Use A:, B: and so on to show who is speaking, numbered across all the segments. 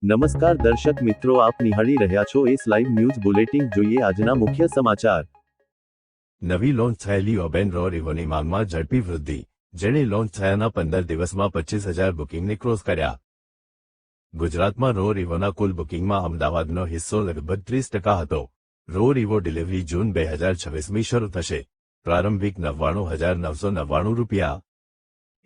A: નમસ્કાર દર્શક મિત્રો, આપ નિહાળી રહ્યા છો એસ લાઈવ ન્યૂઝ બુલેટિન. જોઈએ આજના મુખ્ય સમાચાર.
B: નવી લોન્ચ થયેલી ઓબેન રો રિવોની માંગમાં ઝડપી વૃદ્ધિ. જેણે લોન્ચ થયાના 15 દિવસમાં 25,000 બુકિંગને ક્રોસ કર્યા. ગુજરાતમાં રો રિવોના કુલ બુકિંગમાં અમદાવાદનો હિસ્સો લગભગ 30% હતો. રો રિવો ડિલિવરી જૂન 2026 શરૂ થશે. પ્રારંભિક ₹99,999.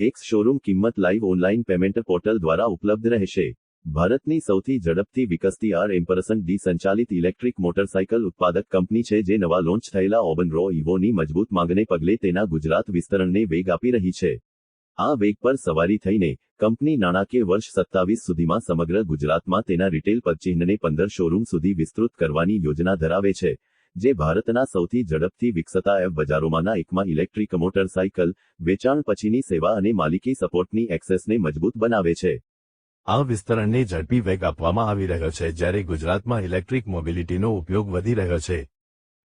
A: એક્સ શોરૂમ કિંમત લાઈવ ઓનલાઈન પેમેન્ટ પોર્ટલ દ્વારા ઉપલબ્ધ રહેશે. ભારતની સૌથી ઝડપથી વિકસતી R&D સંચાલિત ઇલેક્ટ્રિક મોટરસાઇકલ ઉત્પાદક કંપની છે, જે નવા લોન્ચ થયેલા ઓબન રો ઇવોની મજબૂત માંગને પગલે તેના ગુજરાત વિસ્તરણને વેગ આપી રહી છે. આ વેગ પર સવારી થઈને કંપની નાણાકીય વર્ષ 27 સુધીમાં સમગ્ર ગુજરાતમાં તેના રિટેલ પદચિહ્નને 15 શોરૂમ સુધી વિસ્તૃત કરવાની યોજના ધરાવે છે, જે ભારતના સૌથી ઝડપથી વિકસતા બજારોમાંના એકમાં ઇલેક્ટ્રિક મોટરસાઇકલ વેચાણ પછીની સેવા અને માલિકી સપોર્ટની એક્સેસને મજબૂત બનાવે છે.
B: આ વિસ્તરણને ઝડપી વેગ આપવામાં આવી રહ્યો છે, જ્યારે ગુજરાતમાં ઇલેક્ટ્રિક મોબિલિટીનો ઉપયોગ વધી રહ્યો છે,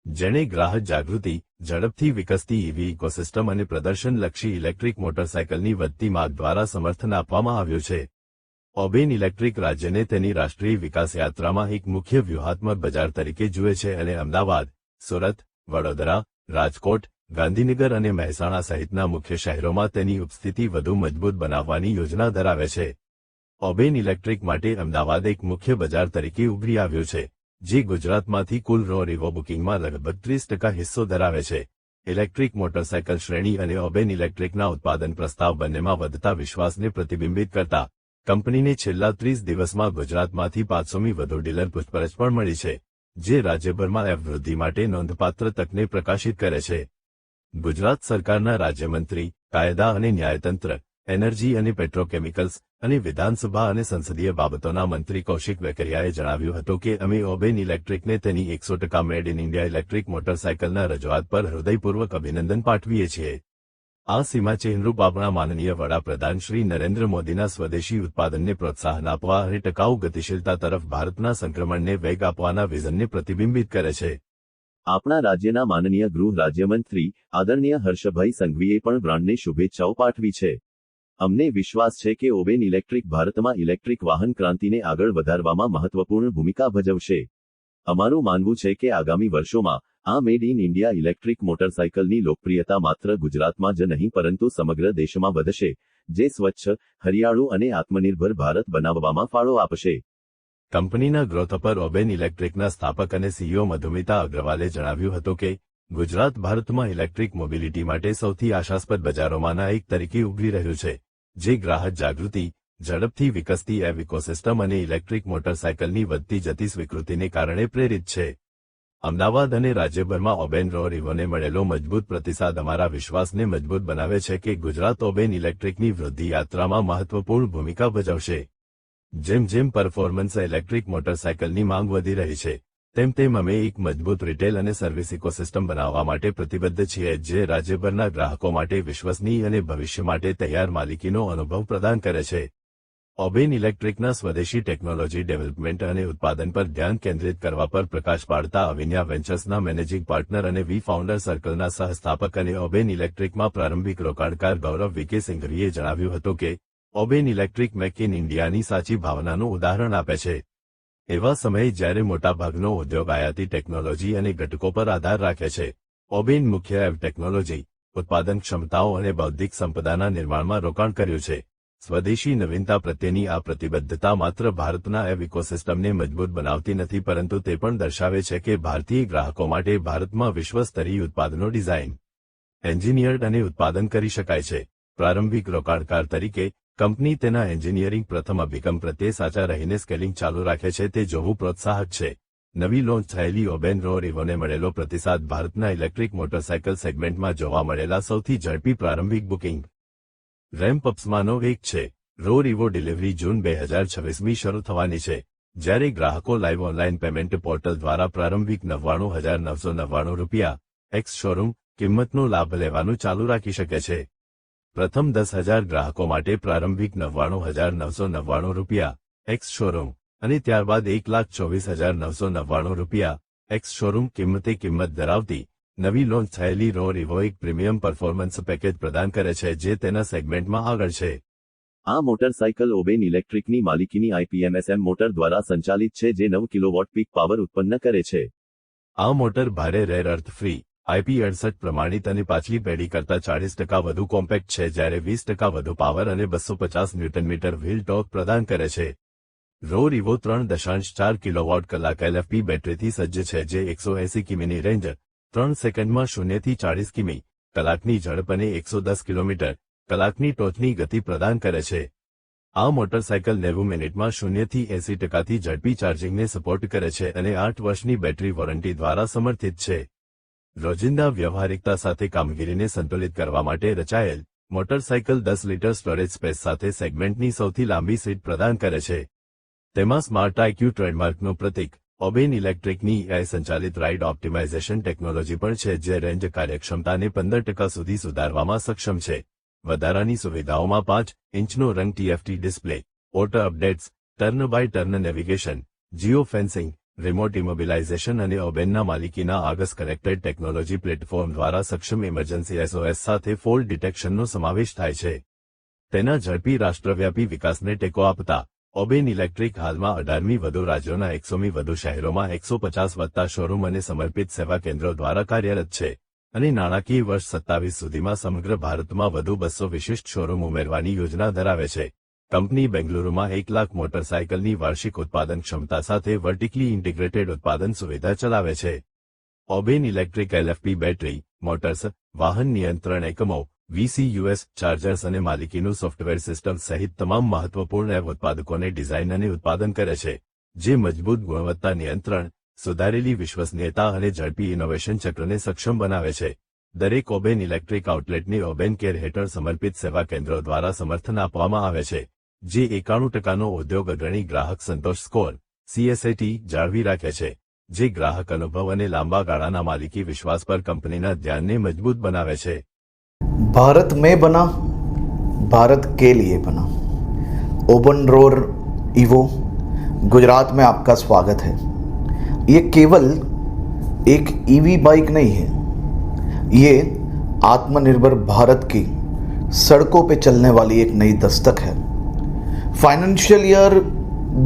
B: જેણે ગ્રાહક જાગૃતિ, ઝડપથી વિકસતી ઇવી ઇકોસિસ્ટમ અને પ્રદર્શનલક્ષી ઇલેક્ટ્રિક મોટરસાઇકલની વધતી માંગ દ્વારા સમર્થન આપવામાં આવ્યું છે. ઓબેન ઇલેક્ટ્રિક રાજ્યને તેની રાષ્ટ્રીય વિકાસ યાત્રામાં એક મુખ્ય વ્યૂહાત્મક બજાર તરીકે જુએ છે અને અમદાવાદ, સુરત, વડોદરા, રાજકોટ, ગાંધીનગર અને મહેસાણા સહિતના મુખ્ય શહેરોમાં તેની ઉપસ્થિતિ વધુ મજબૂત બનાવવાની યોજના ધરાવે છે. ઓબેન ઇલેક્ટ્રિક માટે અમદાવાદ એક મુખ્ય બજાર તરીકે ઉભરી આવ્યું છે, જે ગુજરાતમાંથી કુલ રો રિવો બુકિંગમાં લગભગ 30% હિસ્સો ધરાવે છે. ઇલેક્ટ્રિક મોટરસાઇકલ શ્રેણી અને ઓબેન ઇલેક્ટ્રિકના ઉત્પાદન પ્રસ્તાવ બંનેમાં વધતા વિશ્વાસને પ્રતિબિંબિત કરતા કંપનીને છેલ્લા 30 દિવસમાં ગુજરાતમાંથી 500મી વધુ ડીલર પૂછપરછ પણ મળી છે, જે રાજ્યભરમાં વૃદ્ધિ માટે નોંધપાત્ર તકને પ્રકાશિત કરે છે. ગુજરાત સરકારના રાજ્યમંત્રી, કાયદા અને ન્યાયતંત્ર, એનર્જી અને પેટ્રોકેમિકલ્સ અને વિધાનસભા અને સંસદીય બાબતોના મંત્રી કૌશિક વેકરિયાએ જણાવ્યું હતું કે અમે ઓબેન ઇલેક્ટ્રિકને તેની 100% મેડ ઇન ઇન્ડિયા ઇલેક્ટ્રિક મોટરસાઇકલના રજૂઆત પર હૃદયપૂર્વક અભિનંદન પાઠવીએ છીએ. આ સીમાચિહ્નરૂપ આપણા માનનીય વડાપ્રધાન શ્રી નરેન્દ્ર મોદીના સ્વદેશી ઉત્પાદનને પ્રોત્સાહન આપવા અને ટકાઉ ગતિશીલતા તરફ ભારતના સંક્રમણને વેગ આપવાના વિઝનને પ્રતિબિંબિત કરે છે.
A: આપણા રાજ્યના માનનીય ગૃહ રાજ્યમંત્રી આદરણીય હર્ષભાઈ સંઘવીએ પણ બ્રાન્ડને શુભેચ્છાઓ પાઠવી છે. અમને વિશ્વાસ છે કે ઓબેન ઇલેક્ટ્રિક ભારતમાં ઇલેક્ટ્રિક વાહન ક્રાંતિને આગળ વધારવામાં મહત્વપૂર્ણ ભૂમિકા ભજવશે. અમારું માનવું છે કે આગામી વર્ષોમાં આ મેડ ઇન ઇન્ડિયા ઇલેક્ટ્રિક મોટરસાઇકલની લોકપ્રિયતા માત્ર ગુજરાતમાં જ નહીં પરંતુ સમગ્ર દેશમાં વધશે, જે સ્વચ્છ, હરિયાળું અને આત્મનિર્ભર ભારત બનાવવામાં ફાળો આપશે.
B: કંપનીના ગ્રોથ પર ઓબેન ઇલેક્ટ્રિકના સ્થાપક અને સીઈઓ મધુમિતા અગ્રવાલે જણાવ્યું હતું કે ગુજરાત ભારતમાં ઇલેક્ટ્રિક મોબિલિટી માટે સૌથી આશાસ્પદ બજારોમાંના એક તરીકે ઉભરી રહ્યું છે, જે ગ્રાહક જાગૃતિ, ઝડપથી વિકસતી ઇકોસિસ્ટમ અને ઇલેક્ટ્રિક મોટરસાઇકલની વધતી જતી સ્વીકૃતિને કારણે પ્રેરિત છે. અમદાવાદ અને રાજ્યભરમાં ઓબેન રો રિવોને મળેલો મજબૂત પ્રતિસાદ અમારા વિશ્વાસને મજબૂત બનાવે છે કે ગુજરાત ઓબેન ઇલેક્ટ્રિકની વૃદ્ધિ યાત્રામાં મહત્વપૂર્ણ ભૂમિકા ભજવશે. જેમ જેમ પરફોર્મન્સ ઇલેક્ટ્રિક મોટરસાઇકલની માંગ વધી રહી છે, તેમ તેમ અમે એક મજબૂત રિટેલ અને સર્વિસ ઇકોસિસ્ટમ બનાવવા માટે પ્રતિબદ્ધ છીએ, જે રાજ્યભરના ગ્રાહકો માટે વિશ્વસનીય અને ભવિષ્ય માટે તૈયાર માલિકીનો અનુભવ પ્રદાન કરે છે. ઓબેન ઇલેક્ટ્રિકના સ્વદેશી ટેકનોલોજી ડેવલપમેન્ટ અને ઉત્પાદન પર ધ્યાન કેન્દ્રિત કરવા પર પ્રકાશ પાડતા અવિન્યા વેન્ચર્સના મેનેજિંગ પાર્ટનર અને વી ફાઉન્ડર સર્કલના સહસ્થાપક અને ઓબેન ઇલેક્ટ્રિકમાં પ્રારંભિક રોકાણકાર ગૌરવ વિકે સિંઘવીએ જણાવ્યું હતું કે ઓબેન ઇલેક્ટ્રિક મેક ઇન ઇન્ડિયાની સાચી ભાવનાનું ઉદાહરણ આપે છે. એવા સમયે જ્યારે મોટાભાગનો ઉદ્યોગ આયાતી ટેકનોલોજી અને ઘટકો પર આધાર રાખે છે, ઓબેન મુખ્ય ટેકનોલોજી, ઉત્પાદન ક્ષમતાઓ અને બૌદ્ધિક સંપદાના નિર્માણમાં રોકાણ કર્યું છે. સ્વદેશી નવીનતા પ્રત્યેની આ પ્રતિબદ્ધતા માત્ર ભારતના ઇકોસિસ્ટમને મજબૂત બનાવતી નથી પરંતુ તે પણ દર્શાવે છે કે ભારતીય ગ્રાહકો માટે ભારતમાં વિશ્વસ્તરીય ઉત્પાદનો ડિઝાઇન, એન્જિનિયર્ડ અને ઉત્પાદન કરી શકાય છે. પ્રારંભિક રોકાણકાર તરીકે કંપની તેના એન્જિનિયરિંગ પ્રથમ અભિગમ પ્રત્યે સાચા રહીને સ્કેલિંગ ચાલુ રાખે છે, તે જોવું પ્રોત્સાહક છે. નવી લોન્ચ થયેલી ઓબેન રો રિવોને મળેલો પ્રતિસાદ ભારતના ઇલેક્ટ્રિક મોટરસાઇકલ સેગમેન્ટમાં જોવા મળેલા સૌથી ઝડપી પ્રારંભિક બુકિંગ રેમ્પ અપ્સમાંનો એક છે. રો રિવો ડિલિવરી જૂન 2026 શરૂ થવાની છે, જ્યારે ગ્રાહકો લાઇવ ઓનલાઈન પેમેન્ટ પોર્ટલ દ્વારા પ્રારંભિક ₹99,999 એક્સ શોરૂમ કિંમતનો લાભ લેવાનું ચાલુ રાખી શકે છે. પ્રથમ 10,000 ગ્રાહકો માટે પ્રારંભિક ₹99,999 એક્સ શોરૂમ અને ત્યારબાદ ₹1,24,999 એક્સ શોરૂમ કિંમત ધરાવતી નવી લોન્ચ થયેલી રો રિવો એક પ્રીમિયમ પરફોર્મન્સ પેકેજ પ્રદાન કરે છે, જે તેના સેગમેન્ટમાં આગળ છે.
A: આ મોટરસાયકલ ઓબેન ઇલેક્ટ્રિકની માલિકીની IPMSM મોટર દ્વારા સંચાલિત છે જે 9 કિલોવોટ પીક પાવર ઉત્પન્ન કરે છે.
B: આ મોટર ભારે રેર અર્થ ફ્રી IP68 પ્રમાણિત અને પાછલી પેઢી કરતાં 40% વધુ કોમ્પેક્ટ છે, જ્યારે 20% વધુ પાવર અને 250 ન્યૂટન મીટર વ્હીલ ટોર્ક પ્રદાન કરે છે. રોર ઇવો 3.4 કિલોવોટ કલાક LFP બેટરીથી સજ્જ છે જે 180 કિમીની રેન્જ, 3 સેકન્ડમાં 0 થી 40 કિમી કલાકની ઝડપ અને 110 કિલોમીટર કલાકની ટોચની ગતિ પ્રદાન કરે છે. આ મોટરસાયકલ 90 મિનિટમાં 0 થી 80%થી ઝડપી ચાર્જિંગને સપોર્ટ કરે છે અને 8 વર્ષની બેટરી વોરંટી દ્વારા સમર્થિત છે. રોજિંદા વ્યવહારિકતા સાથે કામગીરીને સંતુલિત કરવા માટે રચાયેલ, મોટરસાયકલ 10 લિટર સ્ટોરેજ સ્પેસ સાથે સેગમેન્ટની સૌથી લાંબી સીટ પ્રદાન કરે છે. તેમાં સ્માર્ટ IQ ટ્રેડમાર્કનું પ્રતીક, ઓબેન ઇલેક્ટ્રિકની AI સંચાલિત રાઇડ ઓપ્ટિમાઇઝેશન ટેકનોલોજી પણ છે જે રેન્જ કાર્યક્ષમતાને 15% સુધી સુધારવામાં સક્ષમ છે. વધારાની સુવિધાઓમાં 5 ઇંચનો રંગ TFT display, auto updates, turn by turn navigation, geo fencing, remote immobilisation અને ઓબેનના માલિકીના આગસ કનેક્ટેડ ટેકનોલોજી પ્લેટફોર્મ દ્વારા સક્ષમ ઇમરજન્સી SOS સાથે ફોલ્ટ ડિટેક્શનનો સમાવેશ થાય છે. તેના ઝડપી રાષ્ટ્રવ્યાપી વિકાસને ટેકો આપતા, ઓબેન ઇલેક્ટ્રિક હાલમાં 18મી વધુ રાજ્યોના 100મી વધુ શહેરોમાં 150 વત્તા શોરૂમ અને સમર્પિત સેવા કેન્દ્રો દ્વારા કાર્યરત છે અને નાણાકીય વર્ષ 27 સુધીમાં સમગ્ર ભારતમાં વધુ 200 વિશિષ્ટ શોરૂમ ઉમેરવાની યોજના ધરાવે છે. કંપની બેંગલુરુમાં 1 લાખ મોટરસાયકલની વાર્ષિક ઉત્પાદન ક્ષમતા સાથે વર્ટિકલી ઇન્ટિગ્રેટેડ ઉત્પાદન સુવિધા ચલાવે છે. ઓબેન ઇલેક્ટ્રિક LFP બેટરી, મોટર્સ, વાહન નિયંત્રણ એકમો, VCUS, ચાર્જર્સ અને માલિકીનું સોફ્ટવેર સિસ્ટમ સહિત તમામ મહત્વપૂર્ણ ઉત્પાદકોને ડિઝાઇન અને ઉત્પાદન કરે છે, જે મજબૂત ગુણવત્તા નિયંત્રણ, સુધારેલી વિશ્વસનીયતા અને ઝડપી ઇનોવેશન ચક્રને સક્ષમ બનાવે છે. દરેક ઓબેન ઇલેક્ટ્રિક આઉટલેટને ઓબેન કેર હેઠળ સમર્પિત સેવા કેન્દ્રો દ્વારા સમર્થન આપવામાં આવે છે, જે 91%નો ઉદ્યોગ અગ્રણી ગ્રાહક સંતોષ સ્કોર CSAT જાળવી રાખે છે, જે ગ્રાહક અનુભવ અને લાંબા ગાળાના માલિકી વિશ્વાસ પર કંપનીના ધ્યાનને મજબૂત બનાવે છે.
C: भारत में बना, भारत के लिए बना। ओबन रोर इवो गुजरात में आपका स्वागत है। ये केवल एक ईवी बाइक नहीं है, ये आत्मनिर्भर भारत की सड़कों पे चलने वाली एक नई दस्तक है। फाइनेंशियल ईयर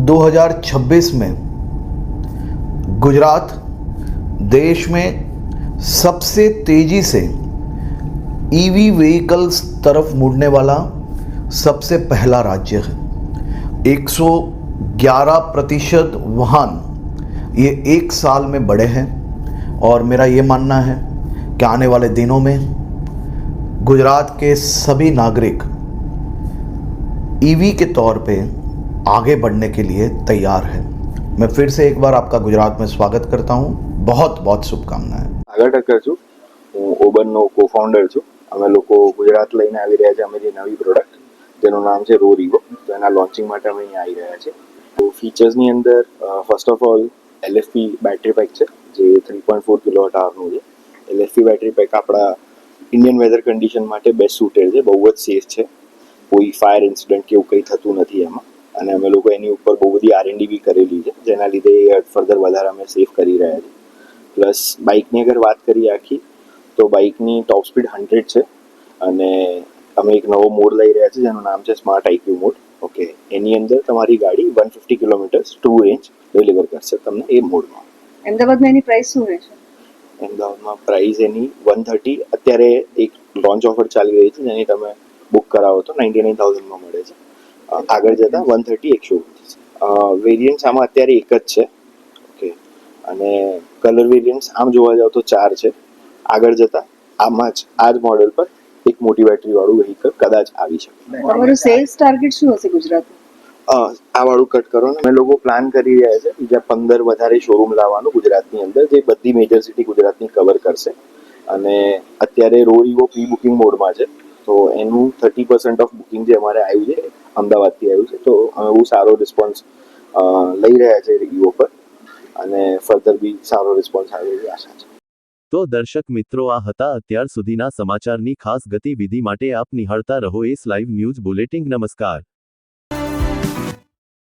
C: 2026 में गुजरात देश में सबसे तेजी से ईवी व्हीकल्स तरफ मुड़ने वाला सबसे पहला राज्य है। 111% वाहन ये एक साल में बढ़े हैं और मेरा ये मानना है कि आने वाले दिनों में गुजरात के सभी नागरिक ईवी के तौर पे आगे बढ़ने के लिए तैयार हैं। मैं फिर से एक बार आपका गुजरात में स्वागत करता हूँ। बहुत बहुत શુભકામનાएं।
D: આગળ ટક્કર છું, હું ઓબનનો કોફાઉન્ડર છું। અમે લોકો ગુજરાત લઈને આવી રહ્યા છે અમારી નવી પ્રોડક્ટ જેનું નામ છે રોર ઇવો। તો એના લોન્ચિંગ માટે અમે અહીંયા આવી રહ્યા છે। તો ફીચર્સની અંદર first of all LFP battery pack છે જે 3.4 કિલોવોટ આવરનું છે। LFP બેટરી પેક આપણા ઇન્ડિયન વેધર કન્ડિશન માટે બેસ્ટ સુટેડ છે, બહુ જ સેફ છે, કોઈ ફાયર ઇન્સિડન્ટ કે એવું કંઈ થતું નથી એમાં। અને અમે લોકો એની ઉપર બહુ બધી R&D બી કરેલી છે જેના લીધે ફર્ધર વધારે અમે સેફ કરી રહ્યા છીએ। પ્લસ બાઇકની અગર વાત કરીએ આખી તો બાઇકની ટોપ સ્પીડ 100 છે અને અમે એક નવો મોડ લઈ રહ્યા છીએ જેનું નામ છે સ્માર્ટ IQ મોડ। ઓકે, એની અંદર તમારી ગાડી 150 કિલોમીટર ટુ રેન્જ ડિલિવર કરશે તમને એ મોડમાં।
E: અમદાવાદમાં એની પ્રાઇસ શું રહેશે?
D: અમદાવાદમાં પ્રાઇસ એની 130 અત્યારે એક લોન્ચ ઓફર ચાલી રહી છે જેની તમે બુક કરાવો તો 99,000માં મળે છે। આગળ જતાં 130 વેરિયન્ટ્સ આમાં અત્યારે એક જ છે। ઓકે, અને કલર વેરિયન્ટ્સ આમ જોવા જાવ તો 4 છે। આગળ જતાં આમાં જ આ જ મોડેલ પર એક મોટી બેટરીવાળું વ્હીકલ કદાચ આવી શકે।
E: તમારું સેલ્સ ટાર્ગેટ શું હશે ગુજરાતમાં?
D: આ વાળું કટ કરો ને, અમે લોકો પ્લાન કરી રહ્યા છે બીજા 15 વધારે શોરૂમ લાવવાનું ગુજરાતની અંદર જે બધી મેજર સિટી ગુજરાતની કવર કરશે। અને અત્યારે રોર ઇવો પ્રી બુકિંગ મોડમાં છે તો એનું 30% ઓફ બુકિંગ જે અમારે આવ્યું છે અમદાવાદથી આવ્યું છે। તો અમે બહુ સારો રિસ્પોન્સ લઈ રહ્યા છે ઇવો પર અને ફર્ધર બી સારો રિસ્પોન્સ આવે એવી આશા છે।
A: તો દર્શક મિત્રો, આ હતા અત્યાર સુધીના સમાચારની ખાસ ગતિવિધિ માટે આપ નિહાળતા રહો એસ લાઈવ ન્યૂઝ બુલેટિન। નમસ્કાર।